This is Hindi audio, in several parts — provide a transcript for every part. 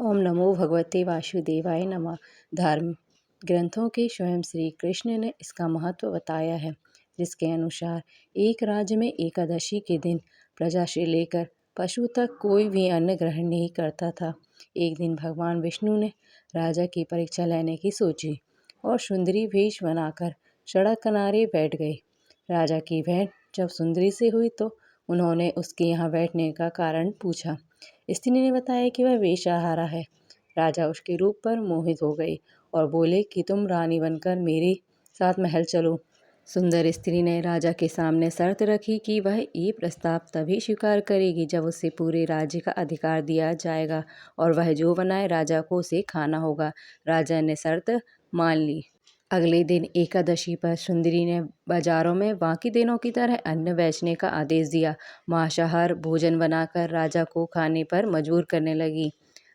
ओम नमो भगवते वासुदेवाय नमः। धर्म ग्रंथों के स्वयं श्री कृष्ण ने इसका महत्व बताया है, जिसके अनुसार एक राज्य में एकादशी के दिन प्रजा से लेकर पशु तक कोई भी अन्न ग्रहण नहीं करता था। एक दिन भगवान विष्णु ने राजा की परीक्षा लेने की सोची और सुंदरी वेश बनाकर सड़क किनारे बैठ गए। राजा की भेंट जब सुंदरी से हुई तो उन्होंने उसके यहाँ बैठने का कारण पूछा। स्त्री ने बताया कि वह वेश्याहारा है। राजा उसके रूप पर मोहित हो गए और बोले कि तुम रानी बनकर मेरे साथ महल चलो। सुंदर स्त्री ने राजा के सामने शर्त रखी कि वह ये प्रस्ताव तभी स्वीकार करेगी जब उसे पूरे राज्य का अधिकार दिया जाएगा और वह जो बनाए राजा को उसे खाना होगा। राजा ने शर्त मान ली। अगले दिन एकादशी पर सुंदरी ने बाजारों में बाकी दिनों की तरह अन्न बेचने का आदेश दिया। मांसाहार भोजन बनाकर राजा को खाने पर मजबूर करने लगी।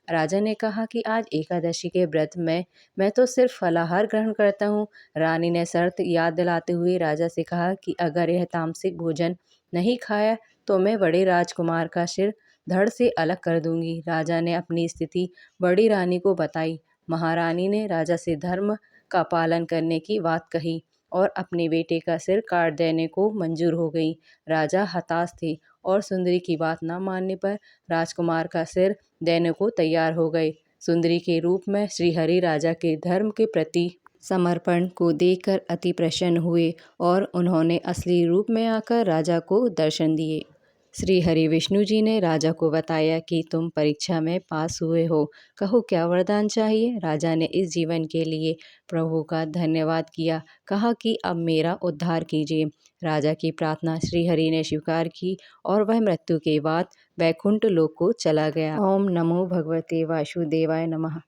राजा ने कहा कि आज एकादशी के व्रत में मैं तो सिर्फ फलाहार ग्रहण करता हूँ। रानी ने शर्त याद दिलाते हुए राजा से कहा कि अगर यह तामसिक भोजन नहीं खाया तो मैं बड़े राजकुमार का सिर धड़ से अलग कर दूंगी। राजा ने अपनी स्थिति बड़ी रानी को बताई। महारानी ने राजा से धर्म का पालन करने की बात कही और अपने बेटे का सिर काट देने को मंजूर हो गई। राजा हताश थे और सुंदरी की बात न मानने पर राजकुमार का सिर देने को तैयार हो गए। सुंदरी के रूप में श्रीहरि राजा के धर्म के प्रति समर्पण को देखकर अति प्रसन्न हुए और उन्होंने असली रूप में आकर राजा को दर्शन दिए। श्री हरि विष्णु जी ने राजा को बताया कि तुम परीक्षा में पास हुए हो, कहो क्या वरदान चाहिए। राजा ने इस जीवन के लिए प्रभु का धन्यवाद किया, कहा कि अब मेरा उद्धार कीजिए। राजा की प्रार्थना श्री हरि ने स्वीकार की और वह मृत्यु के बाद वैकुंठ लोक को चला गया। ओम नमो भगवते वासुदेवाय नमः।